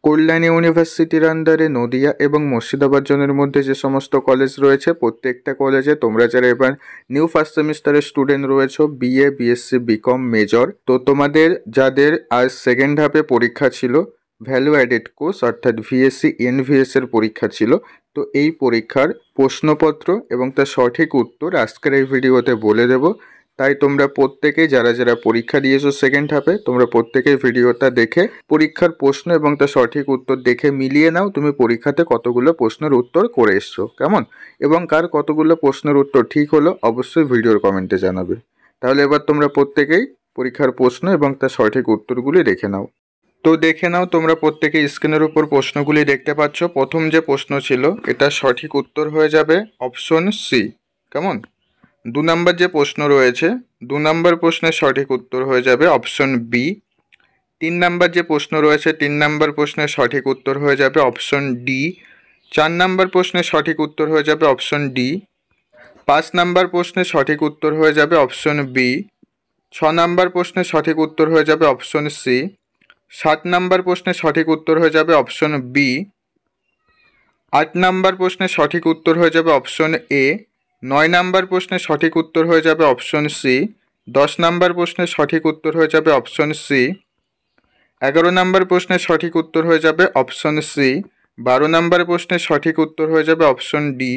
কল্যাণী ইউনিভার্সিটির আন্ডারে নদিয়া এবং মুর্শিদাবাদ জোনের মধ্যে যে সমস্ত কলেজ রয়েছে, প্রত্যেকটা কলেজে তোমরা যারা এবার নিউ ফার্স্ট সেমিস্টারের স্টুডেন্ট রয়েছো, বিএ, বিএসসি, বিকম, মেজর, তো তোমাদের যাদের আজ সেকেন্ড হাফে পরীক্ষা ছিল, ভ্যালু অ্যাডেড কোর্স অর্থাৎ ভিএসসি এনভিএস এর পরীক্ষা ছিল, তো এই পরীক্ষার প্রশ্নপত্র এবং তার সঠিক উত্তর আজকের এই ভিডিওতে বলে দেব। তাই তোমরা প্রত্যেকে যারা যারা পরীক্ষা দিয়েছো সেকেন্ড হাফে, তোমরা প্রত্যেকেই ভিডিওটা দেখে পরীক্ষার প্রশ্ন এবং তার সঠিক উত্তর দেখে মিলিয়ে নাও তুমি পরীক্ষাতে কতগুলো প্রশ্নের উত্তর করে এসছো, কেমন, এবং কার কতগুলো প্রশ্নের উত্তর ঠিক হলো অবশ্যই ভিডিওর কমেন্টে জানাবে। তাহলে এবার তোমরা প্রত্যেকেই পরীক্ষার প্রশ্ন এবং তার সঠিক উত্তরগুলি দেখে নাও। তো দেখে নাও, তোমরা প্রত্যেকে স্ক্রিনের উপর প্রশ্নগুলি দেখতে পাচ্ছ। প্রথম যে প্রশ্ন ছিল এটা সঠিক উত্তর হয়ে যাবে অপশন সি, কেমন। 2 নম্বর যে প্রশ্ন রয়েছে, 2 নম্বর প্রশ্নের সঠিক উত্তর হয়ে যাবে অপশন বি। 3 নম্বর যে প্রশ্ন রয়েছে, 3 নম্বর প্রশ্নের সঠিক উত্তর হয়ে যাবে অপশন ডি। 4 নম্বর প্রশ্নের সঠিক উত্তর হয়ে যাবে অপশন ডি। 5 নম্বর প্রশ্নের সঠিক উত্তর হয়ে যাবে অপশন বি। 6 নম্বর প্রশ্নের সঠিক উত্তর হয়ে যাবে অপশন সি। 7 নম্বর প্রশ্নের সঠিক উত্তর হয়ে যাবে অপশন বি। 8 নম্বর প্রশ্নের সঠিক উত্তর হয়ে যাবে অপশন এ। 9 নম্বর প্রশ্নের সঠিক উত্তর হয়ে যাবে অপশন সি। 10 নম্বর প্রশ্নের সঠিক উত্তর হয়ে যাবে অপশন সি। 11 নম্বর প্রশ্নের সঠিক উত্তর হয়ে যাবে অপশন সি। 12 নম্বর প্রশ্নের সঠিক উত্তর হয়ে যাবে অপশন ডি।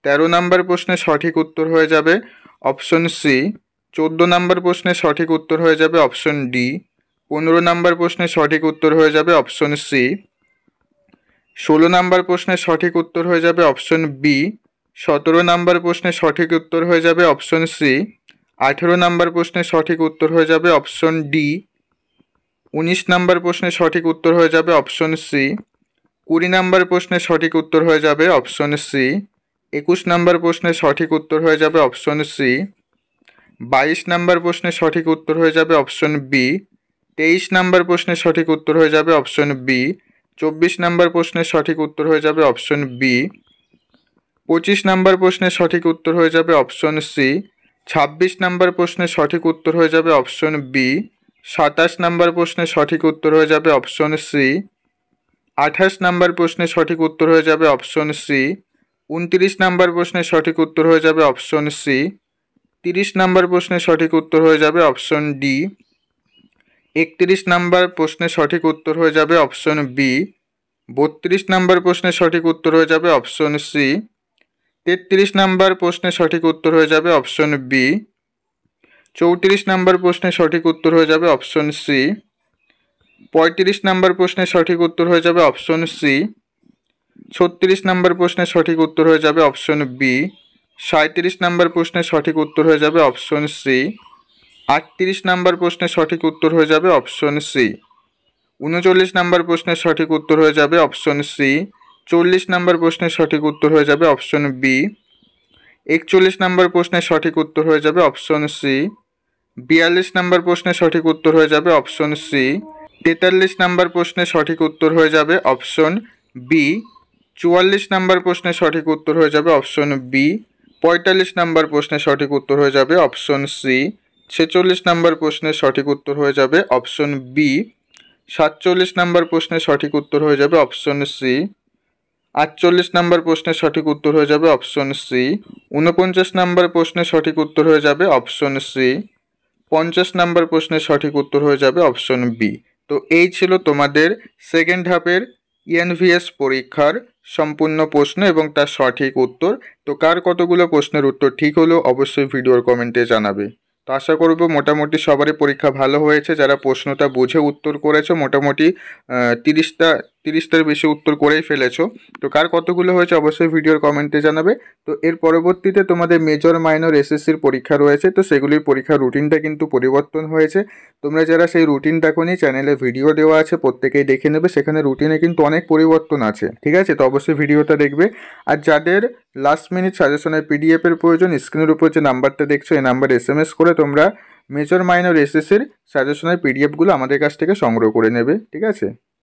13 নম্বর প্রশ্নের সঠিক উত্তর হয়ে যাবে অপশন সি। 14 নম্বর প্রশ্নের সঠিক উত্তর হয়ে যাবে অপশন ডি। 15 নম্বর প্রশ্নের সঠিক উত্তর হয়ে যাবে অপশন সি। 16 নম্বর প্রশ্নের সঠিক উত্তর হয়ে যাবে অপশন বি। 17 নম্বর প্রশ্নের সঠিক উত্তর হয়ে যাবে অপশন সি। 18 নম্বর প্রশ্নের সঠিক উত্তর হয়ে যাবে অপশন ডি। 19 নম্বর প্রশ্নের সঠিক উত্তর হয়ে যাবে অপশন সি। 20 নম্বর প্রশ্নের সঠিক উত্তর হয়ে যাবে অপশন সি। 21 নম্বর প্রশ্নের সঠিক উত্তর হয়ে যাবে অপশন সি। 22 নম্বর প্রশ্নের সঠিক উত্তর হয়ে যাবে অপশন বি। 23 নম্বর প্রশ্নের সঠিক উত্তর হয়ে যাবে অপশন বি। 24 নম্বর প্রশ্নের সঠিক উত্তর হয়ে যাবে অপশন বি। 25 নম্বর প্রশ্নের সঠিক উত্তর হয়ে যাবে অপশন সি। 26 নম্বর প্রশ্নের সঠিক উত্তর হয়ে যাবে অপশন বি। 27 নম্বর প্রশ্নের সঠিক উত্তর হয়ে যাবে অপশন সি। 28 নম্বর প্রশ্নের সঠিক উত্তর হয়ে যাবে অপশন সি। 29 নম্বর প্রশ্নের সঠিক উত্তর হয়ে যাবে অপশন সি। 30 নম্বর প্রশ্নের সঠিক উত্তর হয়ে যাবে অপশন ডি। 31 নম্বর প্রশ্নের সঠিক উত্তর হয়ে যাবে অপশন বি। 32 নম্বর প্রশ্নের সঠিক উত্তর হয়ে যাবে অপশন সি। 33 নম্বর প্রশ্নের সঠিক উত্তর হয়ে যাবে অপশন বি। 34 নম্বর প্রশ্নের সঠিক উত্তর হয়ে যাবে অপশন সি। 35 নম্বর প্রশ্নের সঠিক উত্তর হয়ে যাবে অপশন সি। 36 নম্বর প্রশ্নের সঠিক উত্তর হয়ে যাবে অপশন বি। 37 নম্বর প্রশ্নের সঠিক উত্তর হয়ে যাবে অপশন সি। 38 নম্বর প্রশ্নের সঠিক উত্তর হয়ে যাবে অপশন সি। 39 নম্বর প্রশ্নের সঠিক উত্তর হয়ে যাবে অপশন সি। 40 নম্বর প্রশ্নের সঠিক উত্তর হয়ে যাবে অপশন বি। 41 নম্বর প্রশ্নের সঠিক উত্তর হয়ে যাবে অপশন সি। 42 নম্বর প্রশ্নের সঠিক উত্তর হয়ে যাবে অপশন সি। 43 নম্বর প্রশ্নের সঠিক উত্তর হয়ে যাবে অপশন বি। 44 নম্বর প্রশ্নের সঠিক উত্তর হয়ে যাবে অপশন বি। 45 নম্বর প্রশ্নের সঠিক উত্তর হয়ে যাবে অপশন সি। 46 নম্বর প্রশ্নের সঠিক উত্তর হয়ে যাবে অপশন বি। 47 নম্বর প্রশ্নের সঠিক উত্তর হয়ে যাবে অপশন সি। 48 নম্বর প্রশ্নের সঠিক উত্তর হয়ে যাবে অপশন সি। 49 নম্বর প্রশ্নের সঠিক উত্তর হয়ে যাবে অপশন সি। 50 নম্বর প্রশ্নের সঠিক উত্তর হয়ে যাবে অপশন বি। তো এই ছিল তোমাদের সেকেন্ড হাফের এনভিএস পরীক্ষার সম্পূর্ণ প্রশ্ন এবং তার সঠিক উত্তর। তো কার কতগুলো প্রশ্নের উত্তর ঠিক হলো অবশ্যই ভিডিওর কমেন্টে জানাবে। তো আশা করব মোটামুটি সবারই পরীক্ষা ভালো হয়েছে, যারা প্রশ্নটা বুঝে উত্তর করেছো মোটামুটি 30টার বেশি উত্তর করেই ফেলেছো। তো কার কতগুলো হয়েছে অবশ্যই ভিডিওর কমেন্টে জানাবে। তো এর পরবর্তীতে তোমাদের মেজর মাইনর এসএসসির পরীক্ষা রয়েছে, তো সেগুলির পরীক্ষার রুটিনটা কিন্তু পরিবর্তন হয়েছে। তোমরা যারা সেই রুটিনটা এখনই চ্যানেলে ভিডিও দেওয়া আছে প্রত্যেকেই দেখে নেবে, সেখানে রুটিনে কিন্তু অনেক পরিবর্তন আছে, ঠিক আছে। তো অবশ্যই ভিডিওটা দেখবে। আর যাদের লাস্ট মিনিট সাজেশনের পিডিএফের প্রয়োজন, স্ক্রিনের উপর যে নাম্বারটা দেখছো এই নাম্বারে SMS করে তোমরা মেজর মাইনর এসএসসির সাজেশনের পিডিএফগুলো আমাদের কাছ থেকে সংগ্রহ করে নেবে, ঠিক আছে।